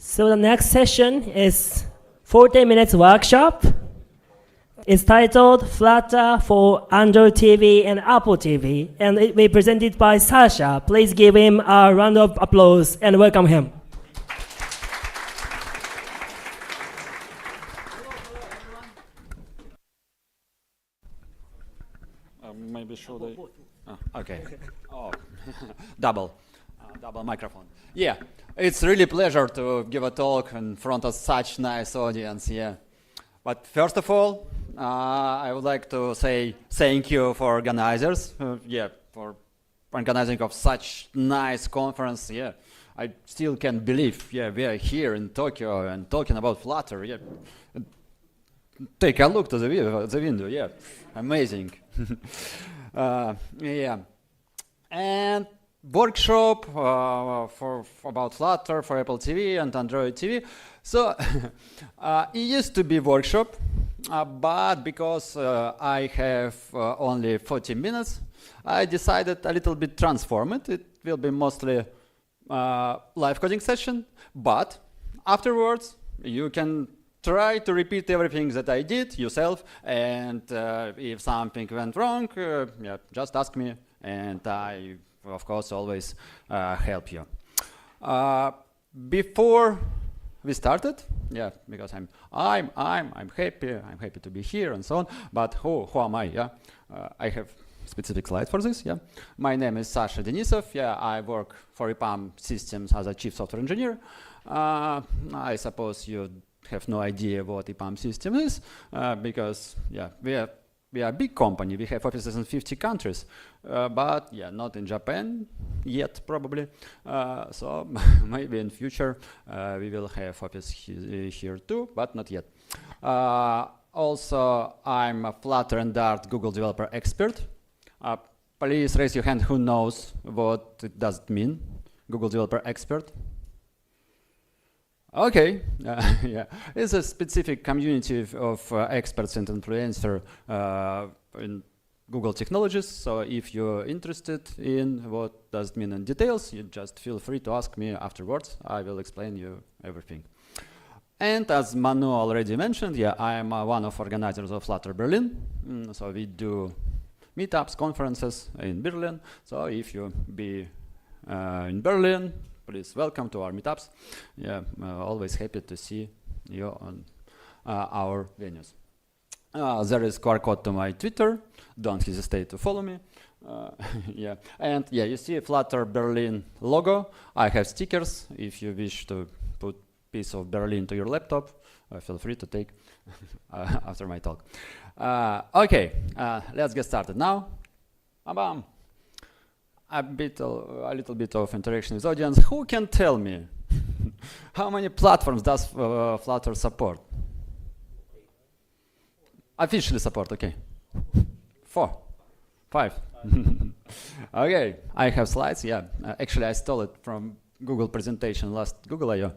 So the next session is 40 minutes workshop. It's titled Flutter for Android TV and Apple TV, and it will be presented by Sasha. Please give him a round of applause and welcome him. Maybe should I? Okay. Oh, double microphone. Yeah, it's really pleasure to give a talk in front of such nice audience. Yeah, but first of all, I would like to say thank you for organizers. For organizing of such nice conference. Yeah, I still can't believe. Yeah, we are here in Tokyo and talking about Flutter. Yeah, take a look to the window. Yeah, amazing. Yeah, and workshop for about Flutter for Apple TV and Android TV. So it used to be workshop, but because I have only 40 minutes, I decided a little bit transform it. It will be mostly live coding session, but afterwards you can try to repeat everything that I did yourself, and if something went wrong, yeah, just ask me, and I, of course, always help you. Before we started, yeah, because I'm happy to be here and so on. But who am I? Yeah, I have specific slide for this. Yeah, my name is Sasha Denisov. Yeah, I work for EPAM Systems as a chief software engineer. I suppose you have no idea what EPAM system is, because yeah, we are a big company. We have offices in 50 countries, but yeah, not in Japan yet, probably. So maybe in future we will have office here too, but not yet. Also, I'm a Flutter and Dart Google Developer Expert. Please raise your hand who knows what it does mean, Google Developer Expert. Okay, yeah, it's a specific community of experts and influencers in Google technologies. So if you're interested in what does it mean in details, you just feel free to ask me afterwards. I will explain you everything. And as Manu already mentioned, yeah, I am one of organizers of Flutter Berlin. So we do meetups, conferences in Berlin. So if you be in Berlin, please welcome to our meetups. Yeah, always happy to see you on our venues. There is QR code to my Twitter. Don't hesitate to follow me. Yeah, and yeah, you see a Flutter Berlin logo. I have stickers. If you wish to put piece of Berlin to your laptop, feel free to take after my talk. Okay, let's get started now. Bam. A little bit of interaction with audience. Who can tell me how many platforms does Flutter support? Officially support, okay. 4, 5. Okay, I have slides, yeah. Actually, I stole it from Google presentation last Google I/O,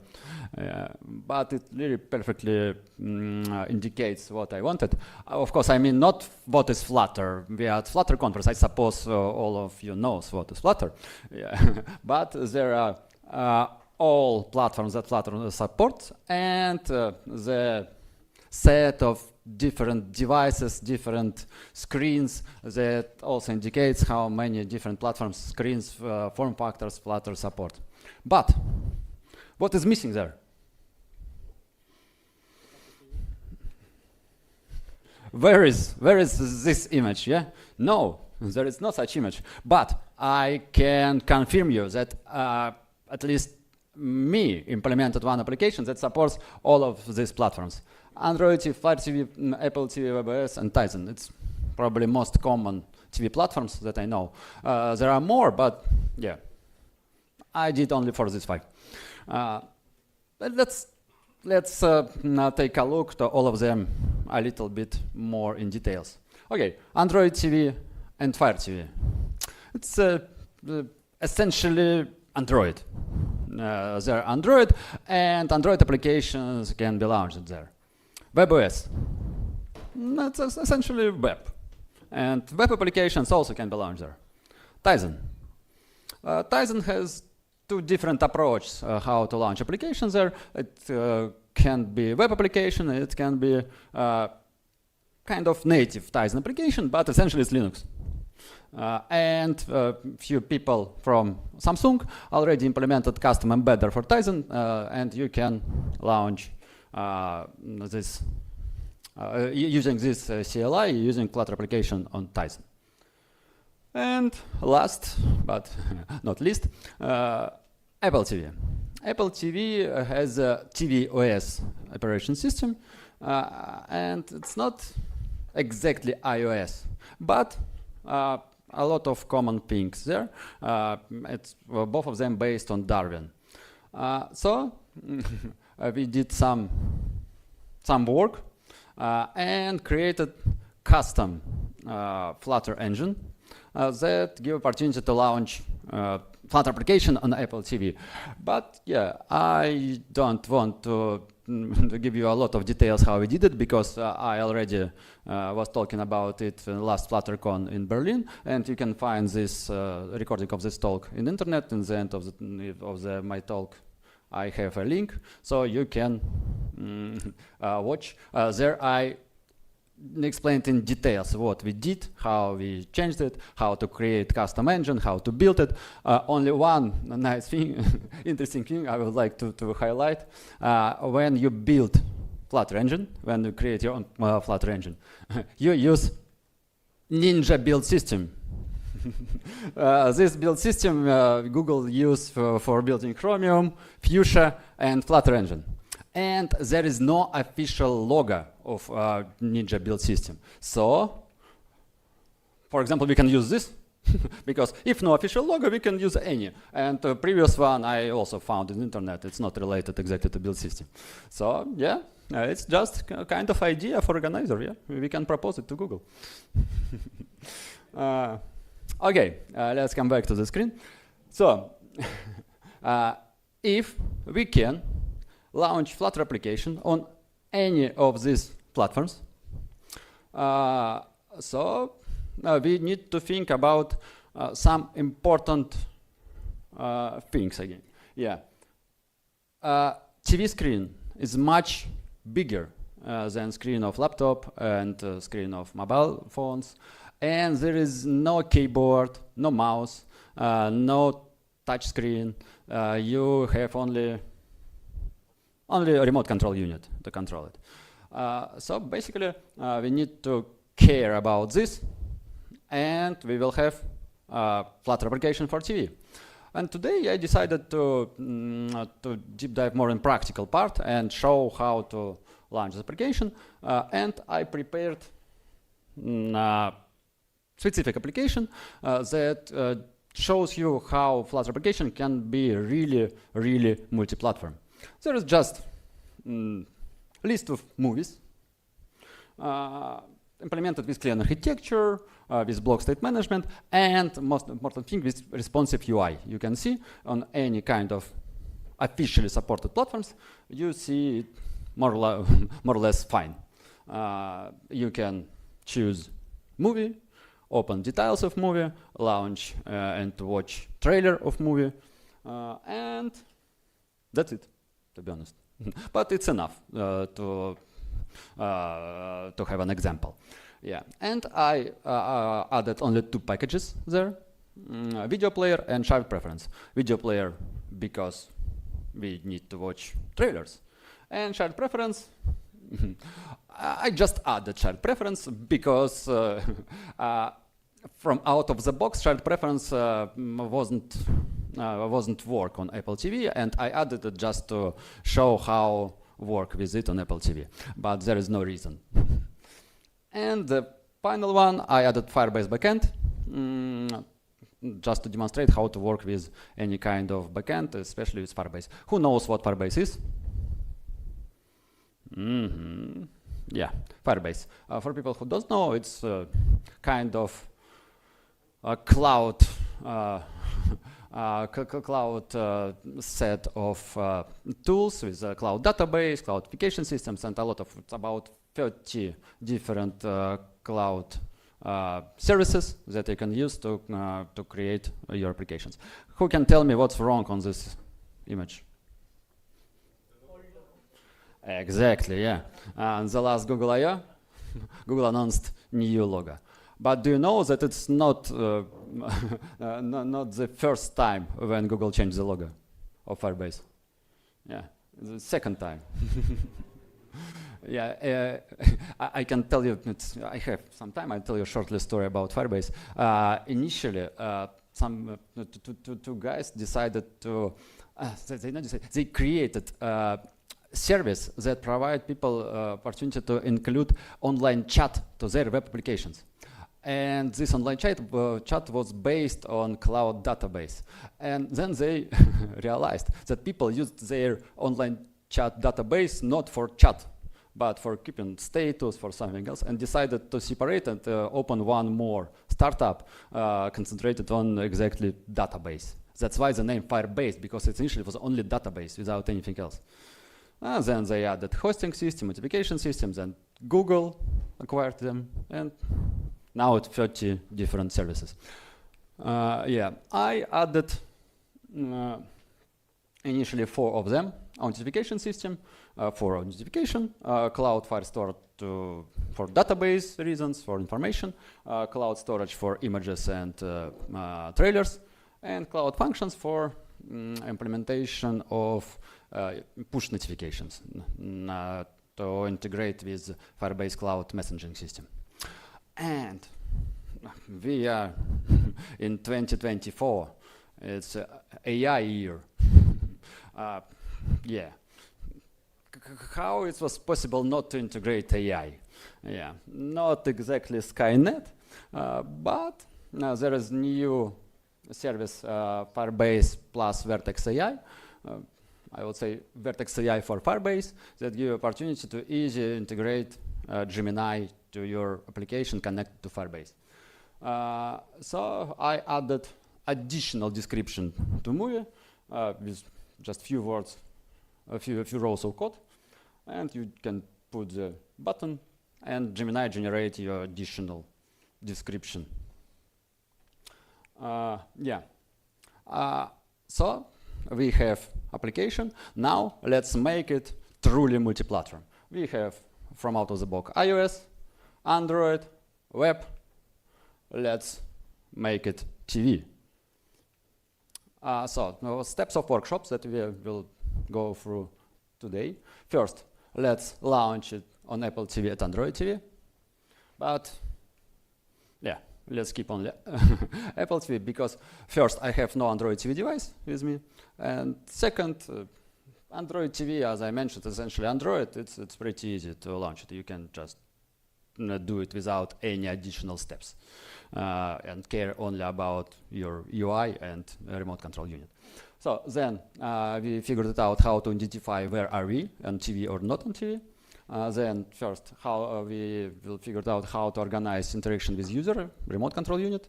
but it really perfectly indicates what I wanted. Of course, I mean not what is Flutter. We are at Flutter conference. I suppose all of you knows what is Flutter. Yeah. But there are all platforms that Flutter supports, and the set of different devices, different screens that also indicates how many different platforms, screens, form factors Flutter support. But what is missing there? Where is this image? Yeah, no, there is no such image. But I can confirm you that at least me implemented one application that supports all of these platforms: Android TV, Fire TV, Apple TV, WebOS, and Tizen. It's probably most common TV platforms that I know. There are more, but yeah, I did only for these 5. Let's now take a look to all of them a little bit more in details. Okay, Android TV and Fire TV. It's essentially Android. They're Android, and Android applications can be launched there. WebOS, that's essentially web, and web applications also can be launched there. Tizen. Tizen has two different approaches how to launch applications there. It can be web application, it can be kind of native Tizen application, but essentially it's Linux. And few people from Samsung already implemented custom embedder for Tizen, and you can launch this using this CLI, using Flutter application on Tizen. And last but not least, Apple TV. Apple TV has a tvOS operation system, and it's not exactly iOS, but a lot of common things there. It's both of them based on Darwin. So we did some work and created custom Flutter engine that give opportunity to launch Flutter application on Apple TV. But yeah, I don't want to give you a lot of details how we did it, because I already was talking about it in last FlutterCon in Berlin, and you can find this recording of this talk in internet. In the end of my talk, I have a link, so you can watch. There I explained in details what we did, how we changed it, how to create custom engine, how to build it. Only one nice thing, interesting thing I would like to highlight. When you build Flutter engine, when you create your own Flutter engine, you use Ninja build system. This build system Google used for building Chromium, Fuchsia, and Flutter engine. And there is no official logo of Ninja build system. So, for example, we can use this, because if no official logo, we can use any. And the previous one I also found in the internet. It's not related exactly to build system. So, yeah, it's just a kind of idea for organizer. Yeah, we can propose it to Google. Okay, let's come back to the screen. So, if we can launch Flutter application on any of these platforms, so we need to think about some important things again. Yeah, TV screen is much bigger than screen of laptop and screen of mobile phones, and there is no keyboard, no mouse, no touch screen. You have only a remote control unit to control it. So basically, we need to care about this, and we will have Flutter application for TV. And today I decided to deep dive more in practical part and show how to launch this application. And I prepared a specific application that shows you how Flutter application can be really multi-platform. There is just list of movies implemented with clean architecture, with block state management, and most important thing, with responsive UI. You can see on any kind of officially supported platforms, you see it more or less fine. You can choose movie, open details of movie, launch and watch trailer of movie, and that's it, to be honest. But it's enough to have an example. Yeah, and I added only two packages there, video player and child preference. Video player because we need to watch trailers, and child preference, I just added child preference because from out of the box child preference wasn't work on Apple TV, and I added it just to show how work with it on Apple TV, but there is no reason. And the final one, I added Firebase backend, just to demonstrate how to work with any kind of backend, especially with Firebase. Who knows what Firebase is? Yeah, Firebase. For people who don't know, it's kind of a cloud set of tools with a cloud database, cloudification systems, and a lot of, it's about 30 different cloud services that you can use to create your applications. Who can tell me what's wrong on this image? Exactly, yeah. And the last Google I/O, Google announced new logo. But do you know that it's not not the first time when Google changed the logo of Firebase? Yeah, the second time. Yeah, I can tell you. I have some time. I'll tell you a short little story about Firebase. Initially, some two guys decided to. They created service that provide people opportunity to include online chat to their web applications. And this online chat was based on cloud database. And then they realized that people used their online chat database not for chat, but for keeping status, for something else, and decided to separate and open one more startup concentrated on exactly database. That's why the name Firebase, because it initially was only database without anything else. Then they added hosting system, notification systems, and Google acquired them, and now it's 30 different services. Yeah, I added initially 4 of them. Notification system for notification, cloud file storage for database reasons, for information, cloud storage for images and trailers, and cloud functions for implementation of push notifications to integrate with Firebase Cloud messaging system. And we are in 2024. It's AI year. Yeah. How it was possible not to integrate AI? Yeah, not exactly Skynet, but now there is new service Firebase plus Vertex AI. I would say Vertex AI for Firebase that give opportunity to easily integrate Gemini to your application connected to Firebase. So I added additional description to Movie with just few words, a few rows of code, and you can put the button and Gemini generate your additional description. Yeah. So we have application. Now let's make it truly multi-platform. We have from out of the box iOS, Android, web. Let's make it TV. So steps of workshops that we will go through today. First, let's launch it on Apple TV and Android TV. But yeah, let's keep on Apple TV because first I have no Android TV device with me, and second, Android TV, as I mentioned, essentially Android. It's pretty easy to launch it. You can just do it without any additional steps and care only about your UI and remote control unit. So then we figured it out how to identify where are we on TV or not on TV. Then first how we will figure out how to organize interaction with user, remote control unit.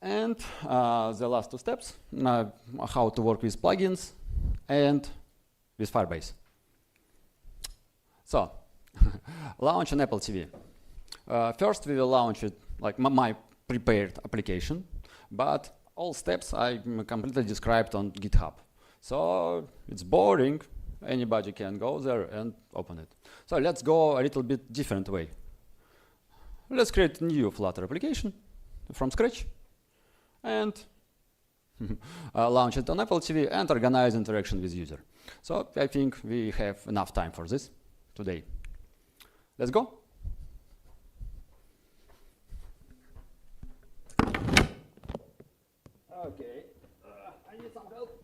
And the last 2 steps, how to work with plugins and with Firebase. So launch an Apple TV. First we will launch it like my prepared application, but all steps I completely described on GitHub. So it's boring. Anybody can go there and open it. So let's go a little bit different way. Let's create a new Flutter application from scratch and launch it on Apple TV and organize interaction with user. So I think we have enough time for this today. Let's go. Okay, I need some help.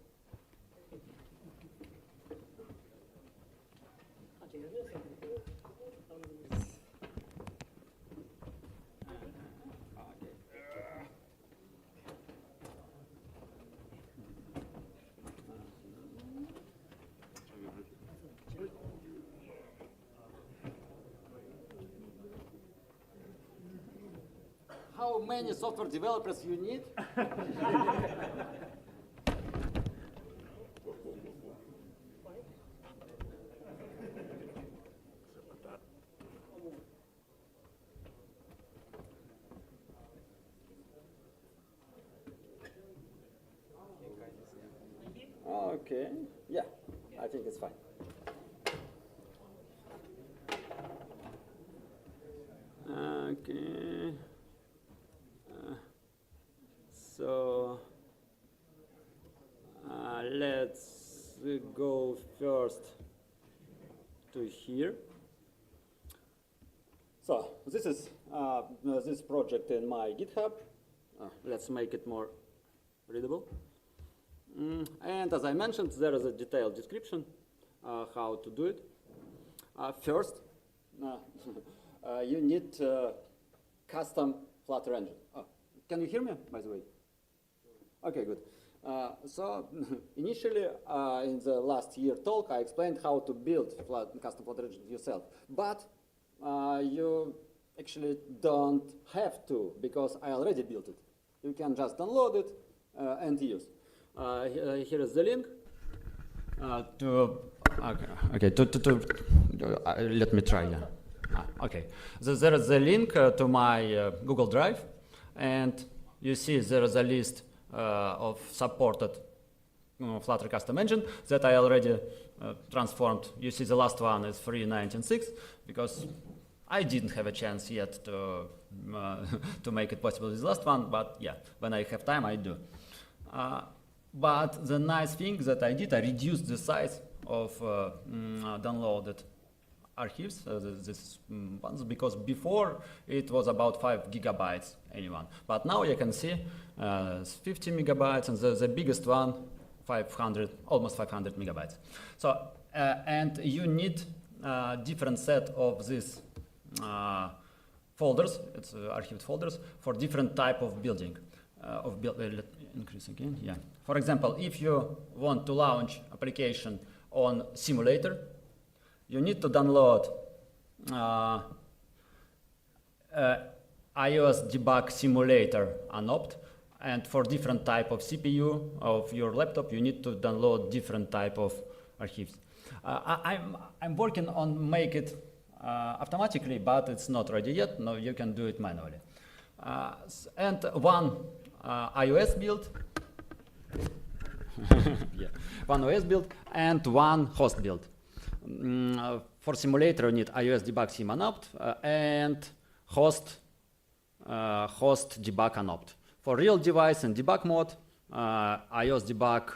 How many software developers you need? Okay, yeah, I think it's fine. Okay, so let's go first to here. So this is this project in my GitHub. Let's make it more readable. And as I mentioned, there is a detailed description how to do it. First, you need custom Flutter engine. Oh, can you hear me, by the way? Okay, good. So initially, in the last year talk, I explained how to build custom Flutter engine yourself. But you actually don't have to, because I already built it. You can just download it and use. Here is the link let me try. Yeah. Okay. So there is a link to my Google Drive, and you see there is a list of supported Flutter custom engine that I already transformed. You see the last one is 3.19.6 because I didn't have a chance yet to make it possible with the last one, but yeah, when I have time, I do. But the nice thing that I did, I reduced the size of downloaded archives, this ones, because before it was about 5 gigabytes anyone. But now you can see 50 megabytes, and the biggest one, 500, almost 500 megabytes. So, and you need different set of these folders, it's archived folders, for different type of building. Let increase again, yeah. For example, if you want to launch application on simulator, you need to download iOS debug simulator unopt, and for different type of CPU of your laptop, you need to download different type of archives. I'm working on make it automatically, but it's not ready yet. No, you can do it manually. And one iOS build, yeah, one OS build and one host build. For simulator, you need iOS debug sim unopt and host debug unopt. For real device and debug mode, iOS debug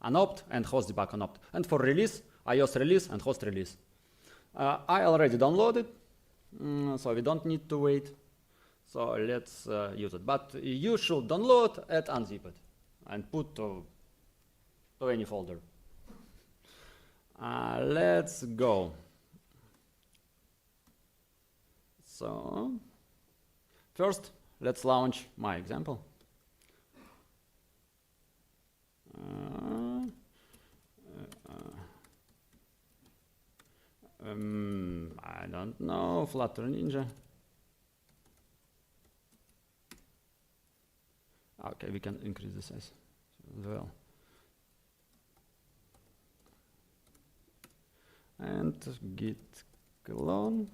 unopt and host debug unopt. And for release, iOS release and host release. I already downloaded, so we don't need to wait. So let's use it. But you should download and unzip it and put to any folder. Let's go. So first, let's launch my example. I don't know, Flutter Ninja. Okay, we can increase the size as well. And git clone.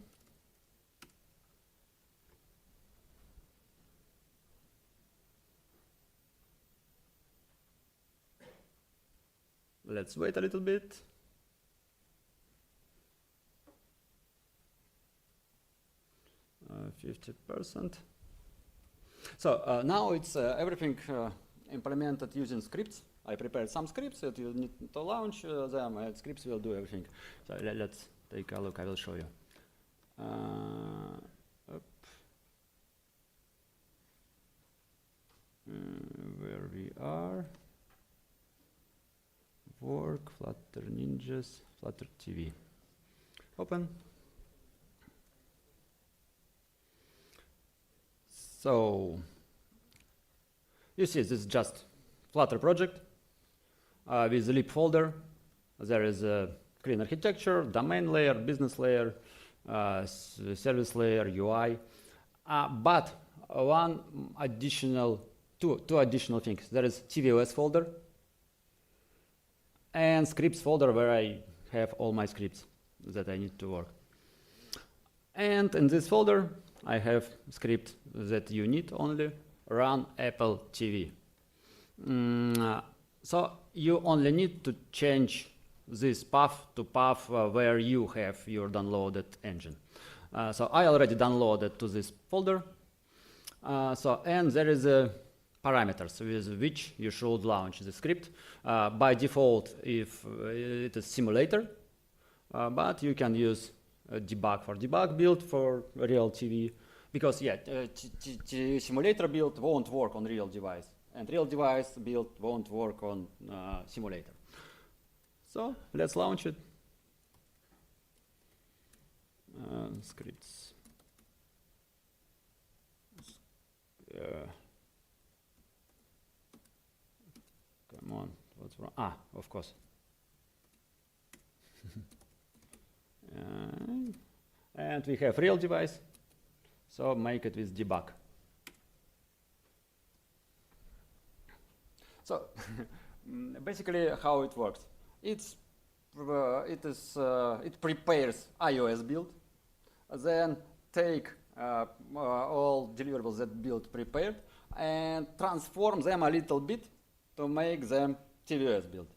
Let's wait a little bit. Uh, 50%. So now it's everything implemented using scripts. I prepared some scripts that you need to launch them, and scripts will do everything. So let's take a look. I will show you. Where we are. Work, Flutter Ninjas, Flutter TV. Open. So you see, this is just Flutter project with the lib folder. There is a clean architecture, domain layer, business layer, service layer, UI. But two additional things. There is tvOS folder and scripts folder where I have all my scripts that I need to work. And in this folder, I have script that you need only run Apple TV. So you only need to change this path to path where you have your downloaded engine. So I already downloaded to this folder. And there is a parameters with which you should launch the script. By default, if it is simulator, but you can use debug for debug build for real TV, because simulator build won't work on real device, and real device build won't work on simulator. So let's launch it. Scripts. Come on, what's wrong? Of course. And we have real device, so make it with debug. So basically how it works, it prepares iOS build, then take all deliverables that build prepared and transform them a little bit to make them tvOS build.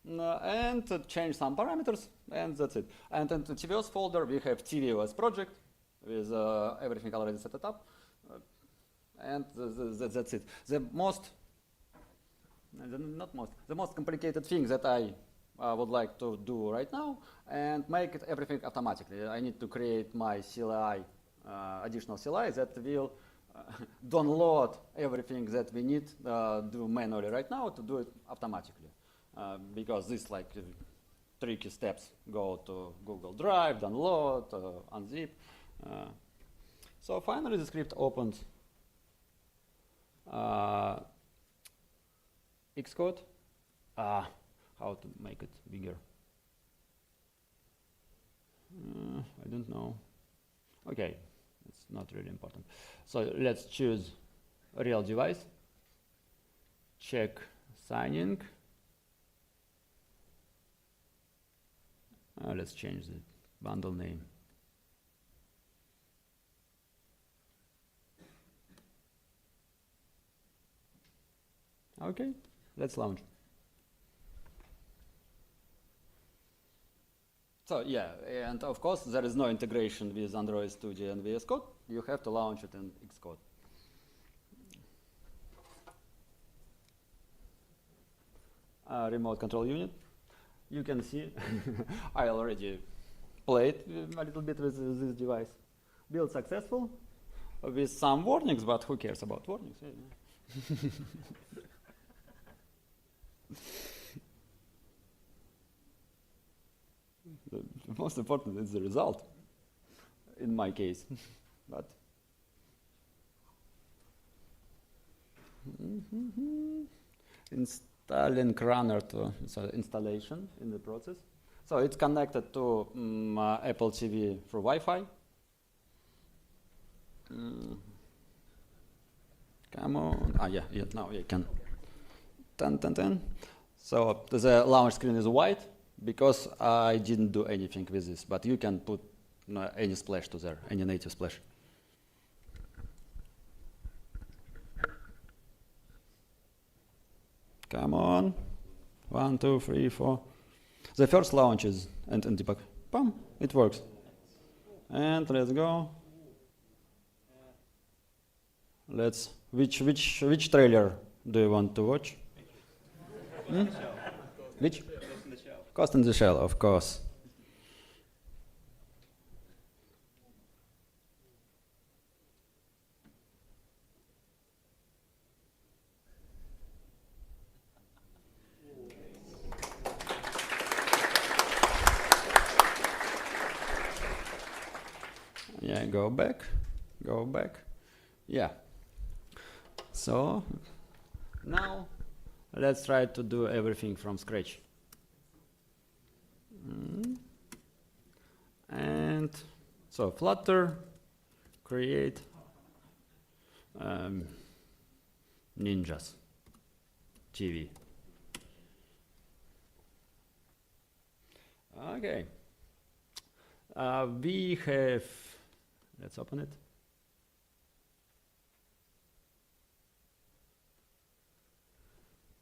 And change some parameters, and that's it. And in the tvOS folder, we have tvOS project with everything already set up, and that's it. The most complicated thing that I would like to do right now, and make it everything automatically. I need to create my CLI, additional CLI that will download everything that we need do manually right now to do it automatically. Because these tricky steps go to Google Drive, download, unzip. So finally the script opened Xcode. How to make it bigger? I don't know. Okay, it's not really important. So let's choose a real device. Check signing. Let's change the bundle name. Okay, let's launch. So yeah, and of course there is no integration with Android Studio and VS Code. You have to launch it in Xcode. Remote control unit. You can see I already played a little bit with this device. Build successful with some warnings, but who cares about warnings? The most important is the result, in my case. But installing runner to installation in the process. So it's connected to Apple TV through Wi-Fi. Come on. Now you can. Dun. So the launch screen is white because I didn't do anything with this, but you can put any splash to there, any native splash. Come on. 1, 2, 3, 4. The first launch is and debug. Bam, it works. And let's go. Which trailer do you want to watch? Which? Ghost in the Shell, of course. Yeah, go back. Yeah. So now let's try to do everything from scratch. And so Flutter, create Ninjas TV. Okay. We have, let's open it.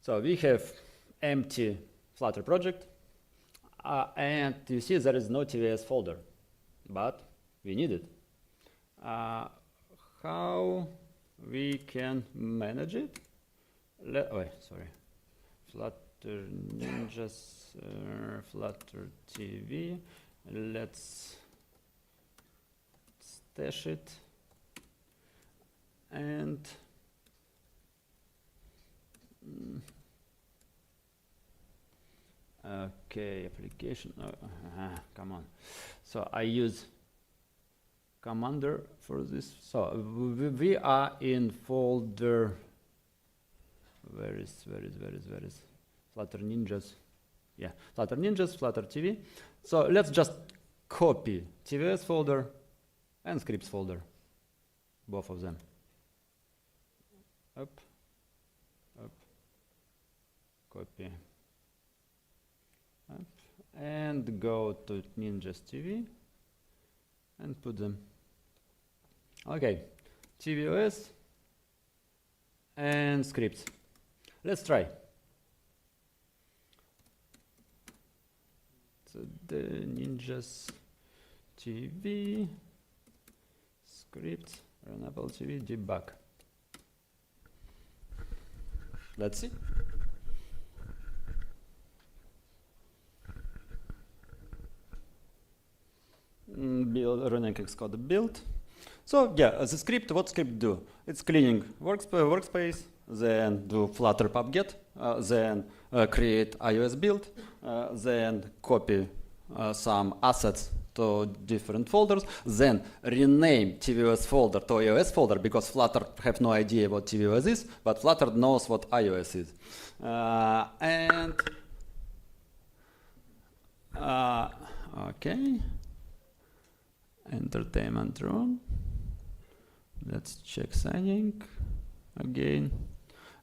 So we have empty Flutter project, and you see there is no TVS folder, but we need it. How we can manage it? Sorry, Flutter Ninjas, Flutter TV. Let's stash it and okay, application. Come on. So I use commander for this. So we are in folder. Where is Flutter Ninjas? Yeah, Flutter Ninjas, Flutter TV. So let's just copy TVS folder and scripts folder, both of them. Up, copy, up, and go to Ninjas TV and put them. Okay, tvOS and scripts. Let's try. So the Ninjas TV script run Apple TV debug. Let's see. Build running Xcode build. So yeah, the script, what script do? It's cleaning workspace, then do Flutter pub-get, then create iOS build, then copy some assets to different folders, then rename tvOS folder to iOS folder, because Flutter have no idea what tvOS is, but Flutter knows what iOS is. Okay, entertainment room. Let's check signing again.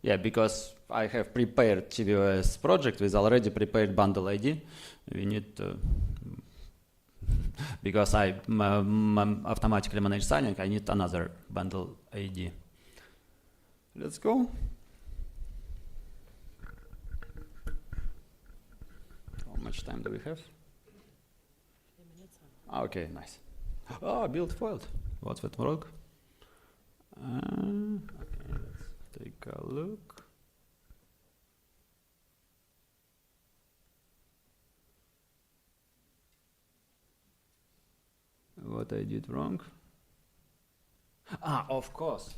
Yeah, because I have prepared tvOS project with already prepared bundle ID. We need to, because I automatically manage signing, I need another bundle ID. Let's go. How much time do we have? 3 minutes. Okay, nice. Oh, build failed. What's that wrong? Okay, let's take a look. What I did wrong? Of course.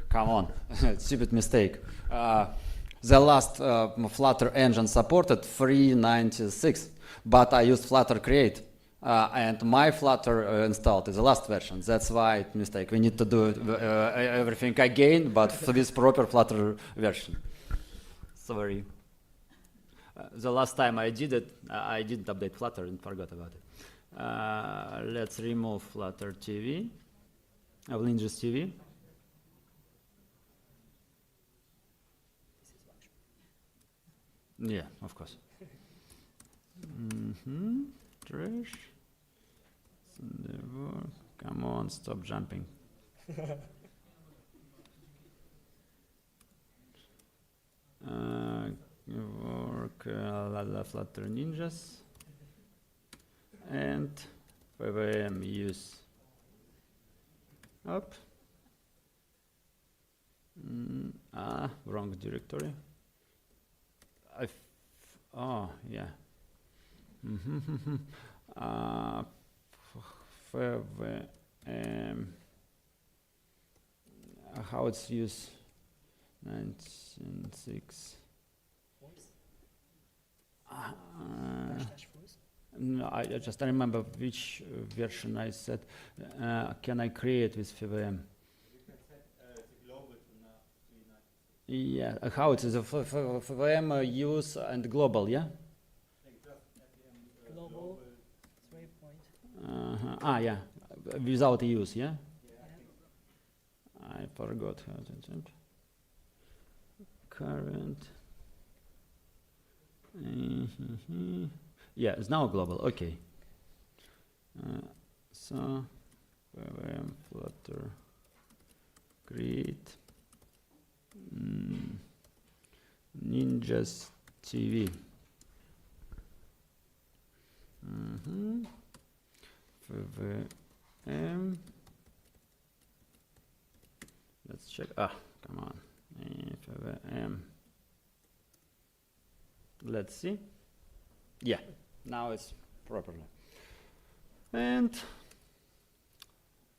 Come on, stupid mistake. The last Flutter engine supported 3.96, but I used Flutter Create. And my Flutter installed is the last version. That's why it's mistake. We need to do everything again, but with proper Flutter version. Sorry. The last time I did it, I didn't update Flutter and forgot about it. Let's remove Flutter TV, Ninjas TV. Yeah, of course. Trash. Come on, stop jumping. Work Flutter Ninjas and PWM use up. Wrong directory. Oh yeah. How it's used 19.6. No, I just don't remember which version I said. Can I create with FVM? Yeah, how it is a FVM use and global, yeah? Global 3 point. Yeah, without use, yeah? I forgot how to jump. Current. Yeah, it's now global, okay. So, PWM Flutter create Ninjas TV. FVM. Let's check. Come on. FVM. Let's see. Yeah, now it's properly. And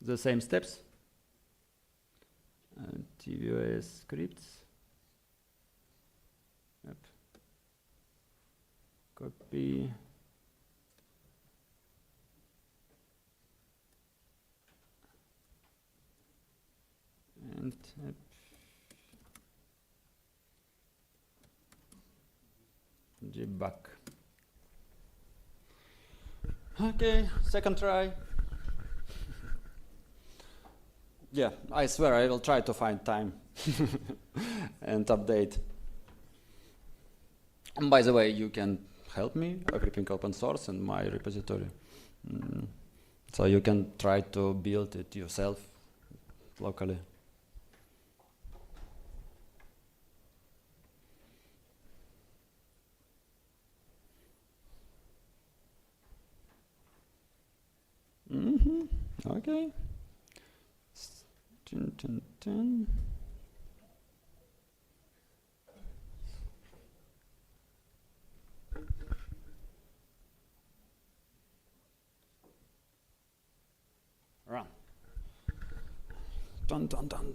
the same steps. tvOS scripts. Yep. Copy. And debug. Okay, second try. Yeah, I swear I will try to find time and update. And by the way, you can help me equipping open source in my repository. So you can try to build it yourself locally. Okay. Dun, dun, dun. Run. Dun, dun, dun.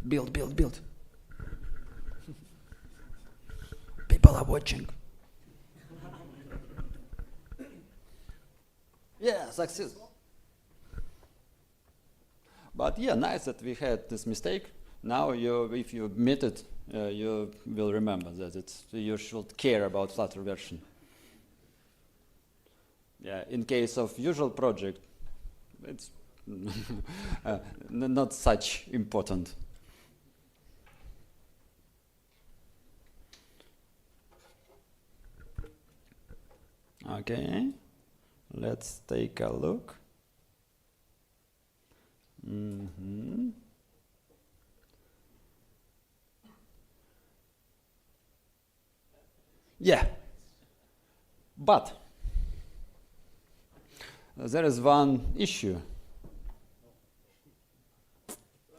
Build, build, build. People are watching. Yeah, success. But yeah, nice that we had this mistake. Now, if you admit it, you will remember that you should care about Flutter version. Yeah, in case of usual project, it's not such important. Okay, let's take a look. Yeah, but there is one issue.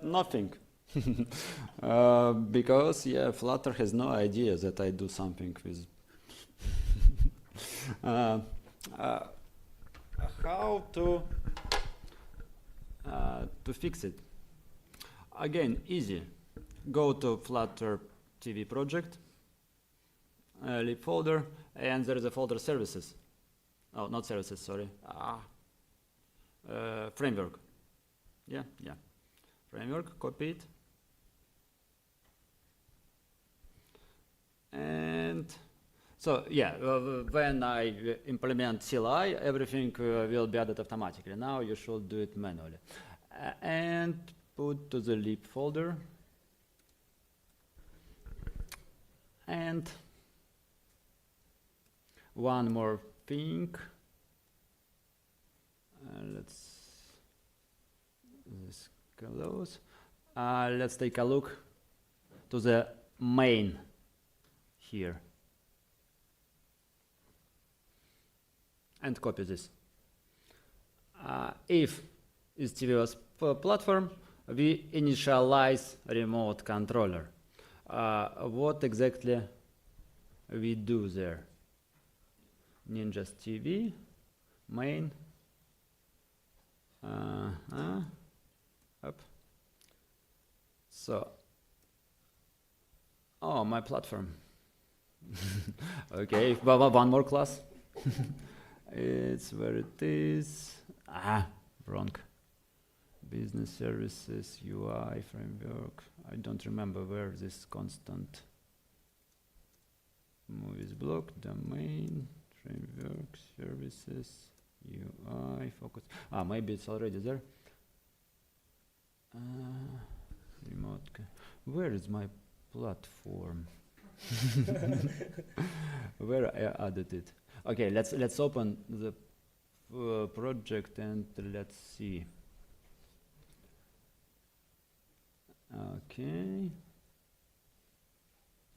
Nothing. Because yeah, Flutter has no idea that I do something with. How to fix it? Again, easy. Go to Flutter TV project, lib folder, and there is a folder services. Oh, not services, sorry. Framework. Yeah. Framework, copy it. And so, yeah, when I implement CLI, everything will be added automatically. Now you should do it manually. And put to the lib folder. And one more thing. Let's close. Let's take a look to the main here. And copy this. If it's tvOS platform, we initialize remote controller. What exactly we do there? Ninjas TV, main, up. So, oh, my platform. Okay, one more class. It's where it is. Wrong. Business services, UI, framework. I don't remember where this constant. Movies block, domain, framework, services, UI, focus. Maybe it's already there. Remote. Where is my platform? Where I added it? Okay, let's open the project and let's see. Okay.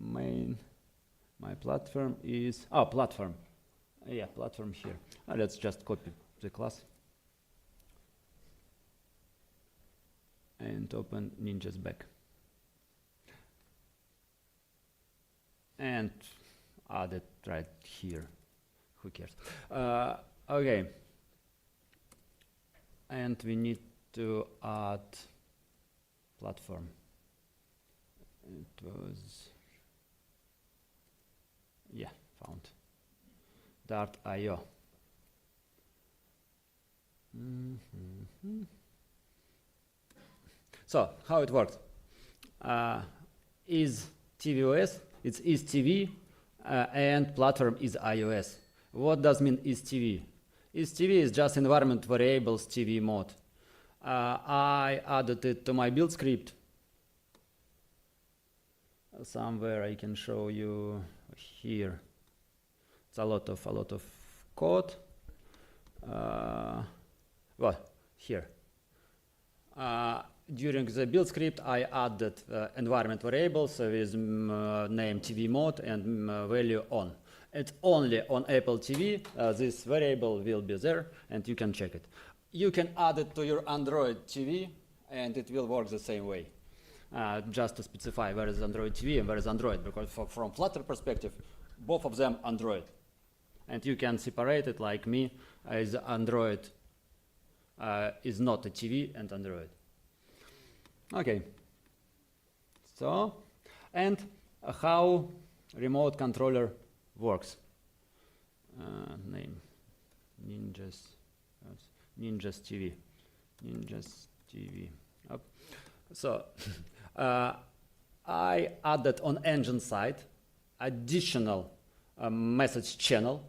main, my platform is, platform. Yeah, platform here. Let's just copy the class and open Ninja's back. And add it right here. Who cares? Okay. And we need to add platform. It was, yeah, found. Dart.io. So how it works? Is tvOS, it's isTV, and platform is iOS. What does mean isTV? isTV is just environment variables TV mode. I added it to my build script. Somewhere I can show you here. It's a lot of code. Well, here. During the build script, I added environment variables with name TV mode and value on. It's only on Apple TV. This variable will be there, and you can check it. You can add it to your Android TV, and it will work the same way. Just to specify where is Android TV and where is Android, because from Flutter perspective, both of them Android. And you can separate it like me, as Android is not a TV and Android. Okay. So, and how remote controller works. Name Ninja's TV. Ninja's TV. So I added on engine side additional message channel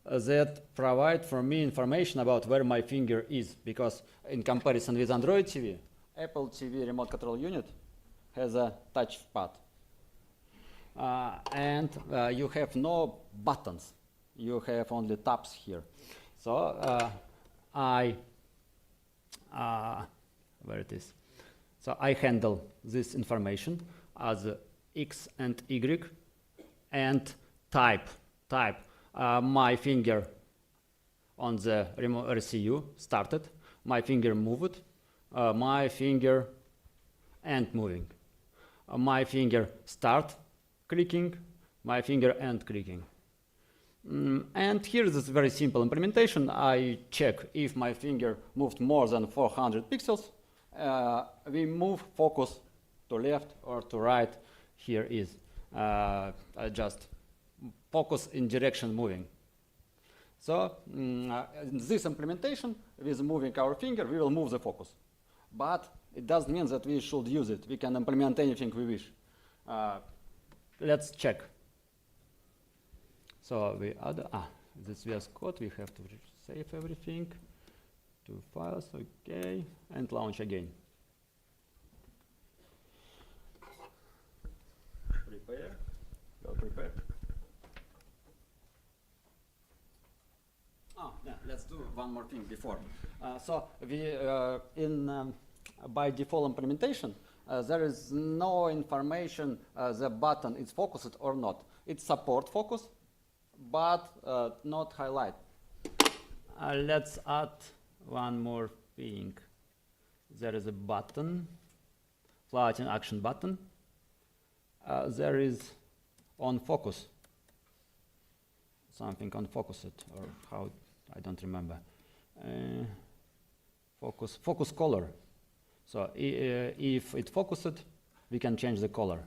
that provide for me information about where my finger is, because in comparison with Android TV, Apple TV remote control unit has a touchpad. And you have no buttons. You have only tabs here. So where it is? So I handle this information as X and Y and type. My finger on the remote RCU started. My finger moved. My finger and moving. My finger start clicking. My finger end clicking. And here is this very simple implementation. I check if my finger moved more than 400 pixels. We move focus to left or to right. Here is just focus in direction moving. So in this implementation, with moving our finger, we will move the focus. But it doesn't mean that we should use it. We can implement anything we wish. Let's check. So we add this VS Code. We have to save everything. 2 files, okay, and launch again. Prepare. Go prepare. Yeah, let's do one more thing before. So we by default implementation, there is no information the button is focused or not. It support focus, but not highlight. Let's add one more thing. There is a button, floating action button. There is on focus. Something on focus it, or how, I don't remember. Focus color. So if it focused, we can change the color.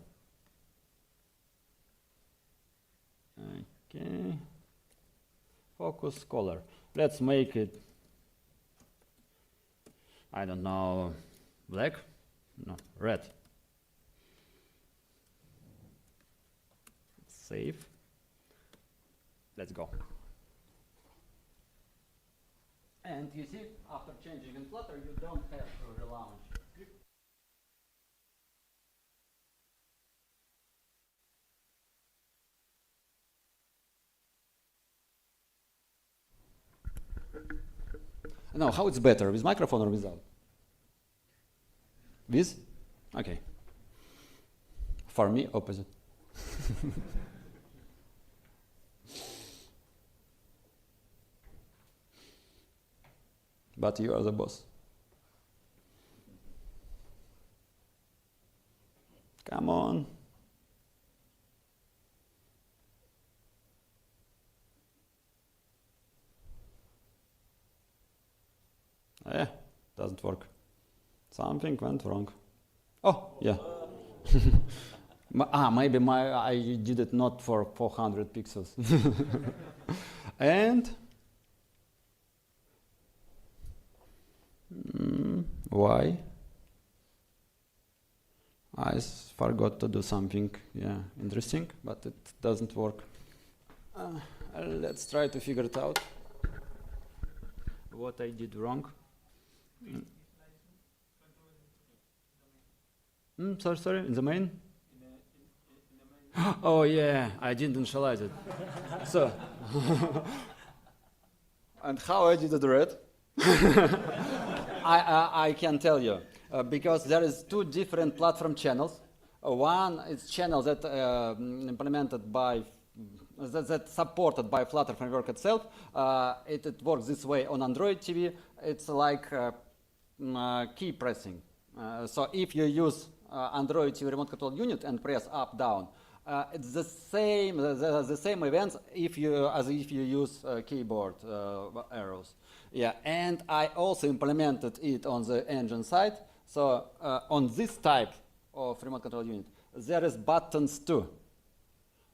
Okay. Focus color. Let's make it, I don't know, black? No, red. Save. Let's go. And you see, after changing in Flutter, you don't have to relaunch. Now, how it's better, with microphone or without? With? Okay. For me, opposite. But you are the boss. Come on. Doesn't work. Something went wrong. Oh, yeah. Maybe I did it not for 400 pixels. And why? I forgot to do something, interesting, but it doesn't work. Let's try to figure it out. What I did wrong. Sorry, in the main? Oh yeah, I didn't initialize it. So, and how I did it right? I can tell you, because there is two different platform channels. One is channel that implemented by that's supported by Flutter framework itself. It works this way on Android TV. It's like key pressing. So if you use Android TV remote control unit and press up down, it's the same events as if you use keyboard arrows. Yeah, and I also implemented it on the engine side. So on this type of remote control unit, there is buttons too.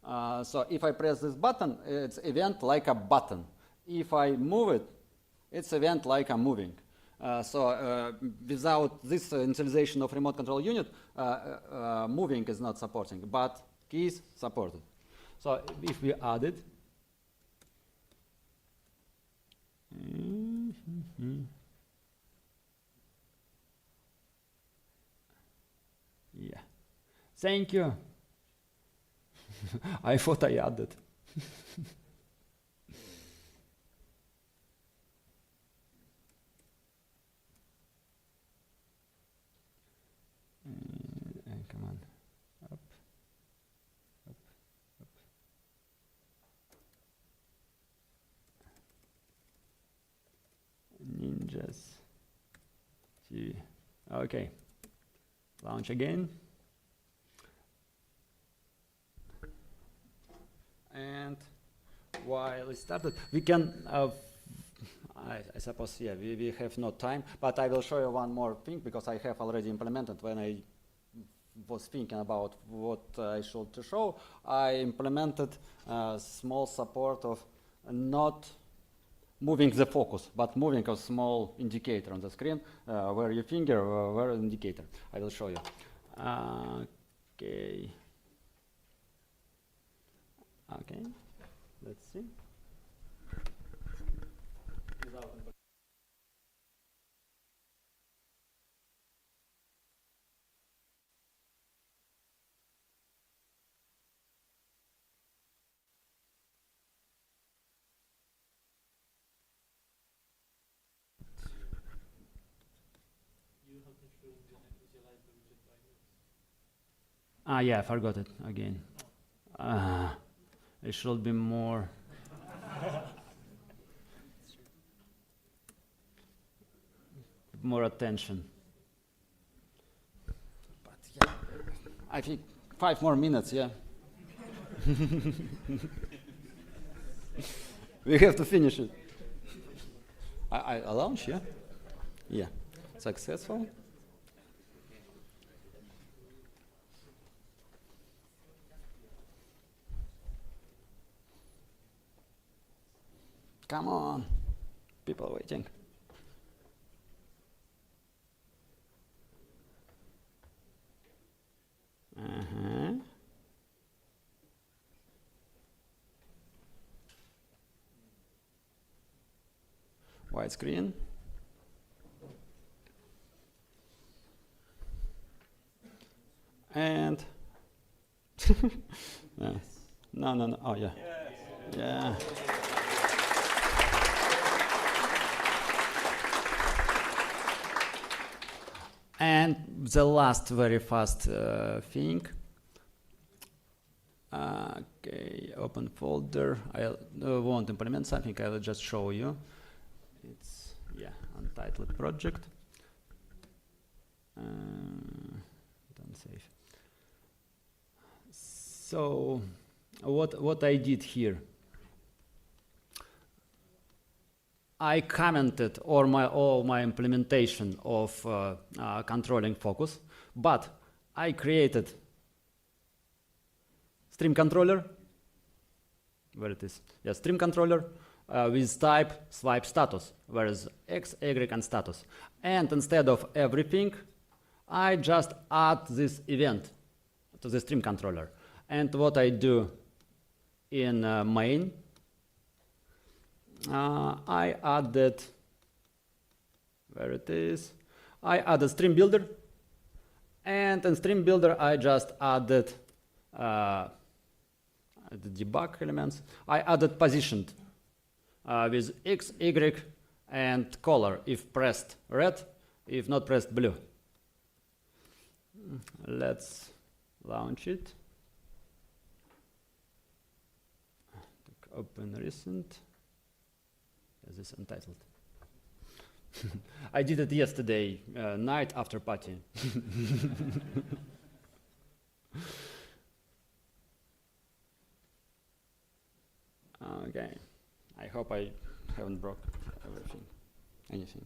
So if I press this button, it's event like a button. If I move it, it's event like I'm moving. So without this initialization of remote control unit, moving is not supporting, but keys supported. So if we add it, yeah, thank you. I thought I added. Come on, up, up, up. Ninjas TV. Okay, launch again. And while it started, we can, I suppose, yeah, we have no time, but I will show you one more thing because I have already implemented when I was thinking about what I should show. I implemented small support of not moving the focus, but moving a small indicator on the screen where your finger, where an indicator. I will show you. Okay. Okay, let's see. Yeah, I forgot it again. It should be more. More attention. But yeah, I think 5 more minutes, yeah. We have to finish it. I launch, yeah? Yeah. Successful. Come on, people waiting. White screen. And no. Oh yeah. Yes. Yeah. And the last very fast thing, open folder. I won't implement something. I will just show you. It's untitled project. Don't save. So what I did here, I commented all my implementation of controlling focus, but I created stream controller. Where it is? Yeah, stream controller with type swipe status, whereas X, Y, and status. And instead of everything, I just add this event to the stream controller. And what I do in main, I added, where it is, I added stream builder, and in stream builder I just added the debug elements. I added positioned with X, Y, and color if pressed red, if not pressed blue. Let's launch it. Open recent. This is untitled. I did it yesterday night after party. Okay, I hope I haven't broke anything.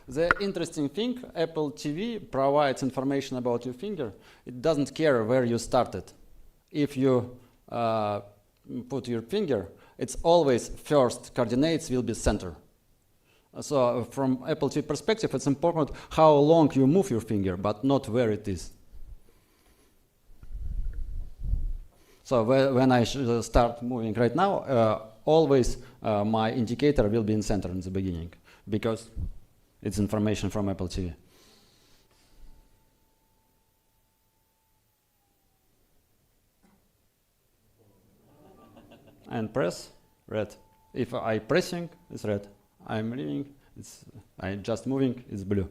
The interesting thing, Apple TV provides information about your finger. It doesn't care where you started. If you put your finger, it's always first coordinates will be center. So from Apple TV perspective, it's important how long you move your finger, but not where it is. So when I start moving right now, always my indicator will be in center in the beginning, because it's information from Apple TV. And press, red. If I pressing, it's red. I'm leaving, I just moving, it's blue.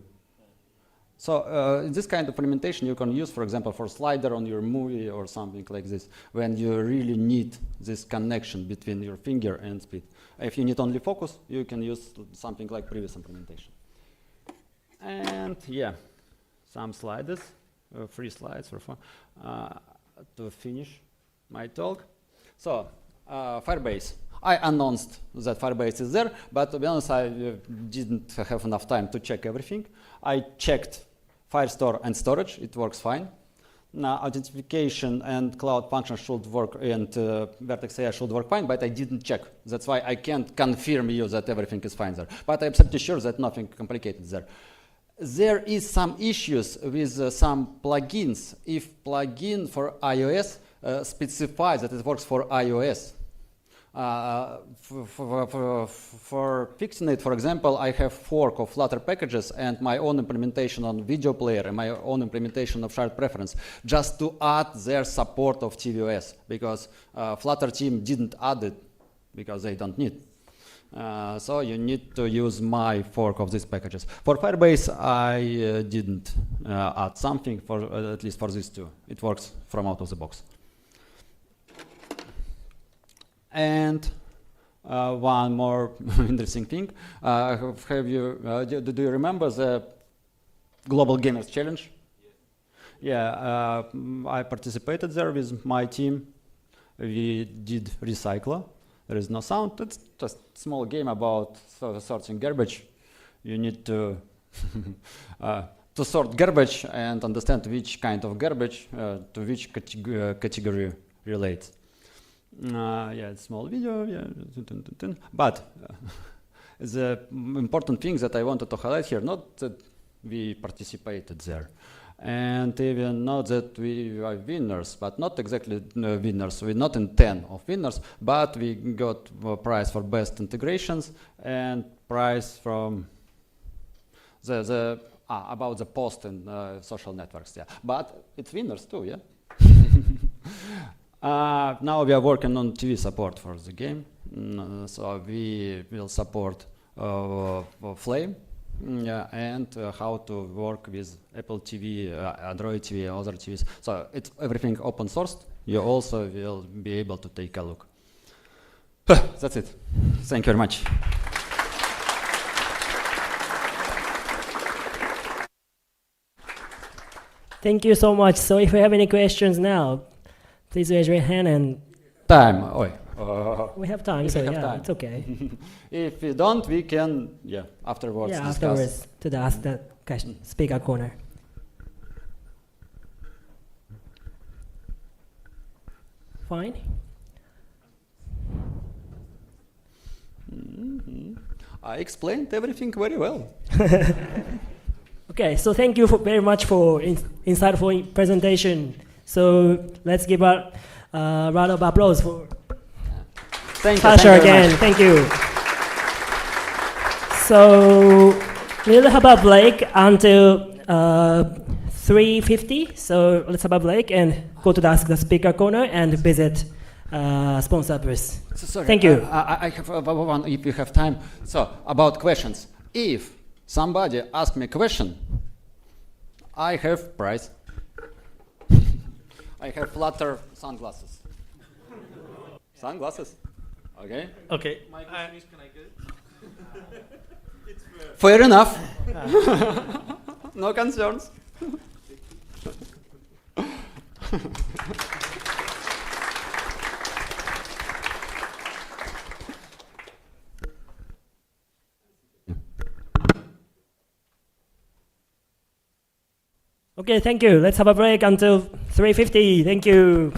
So this kind of implementation you can use, for example, for slider on your movie or something like this, when you really need this connection between your finger and speed. If you need only focus, you can use something like previous implementation. And yeah, some sliders, 3 slides for fun, to finish my talk. So Firebase. I announced that Firebase is there, but to be honest, I didn't have enough time to check everything. I checked Firestore and storage, it works fine. Now, authentication and cloud functions should work, and Vertex AI should work fine, but I didn't check. That's why I can't confirm you that everything is fine there. But I'm pretty sure that nothing complicated there. There is some issues with some plugins. If plugin for iOS specifies that it works for iOS, for fixing it, for example, I have fork of Flutter packages and my own implementation on video player and my own implementation of shared preference, just to add their support of tvOS, because Flutter team didn't add it because they don't need. So you need to use my fork of these packages. For Firebase, I didn't add something, for at least for these two. It works from out of the box. And one more interesting thing, do you remember the Global Gamers Challenge? Yes. Yeah, I participated there with my team. We did Recycler. There is no sound. It's just a small game about sorting garbage. You need to to sort garbage and understand which kind of garbage to which category relates. Yeah, it's small video, yeah. But the important thing that I wanted to highlight here, not that we participated there, and even not that we are winners, but not exactly winners. We're not in 10 of winners, but we got a prize for best integrations and prize from about the post and social networks. Yeah, but it's winners too. Yeah. Now we are working on TV support for the game, so we will support Flame Yeah, and how to work with Apple TV, Android TV, other TVs. So it's everything open sourced. You also will be able to take a look. That's it. Thank you very much. Thank you so much. So if you have any questions now, please raise your hand and Time. Oi. we have time, If so we have yeah, time. it's okay. If you don't, we can, afterwards Yeah, discuss. afterwards to ask that question, speaker corner. Fine. I explained everything very well. Okay, so thank you very much for insightful presentation. So let's give a round of applause for Thank you. Sasha thank you very again. much. Thank you. So we'll have a break until 3:50. So let's have a break and go to the Ask the Speaker corner and visit sponsor booth. So sorry, Thank you. I have one, if you have time. So, about questions. If somebody asks me a question, I have prize. I have Flutter sunglasses. Sunglasses? Okay. Okay. My question is, can I get it? Fair enough. No concerns. Okay, thank you. Let's have a break until 3:50. Thank you.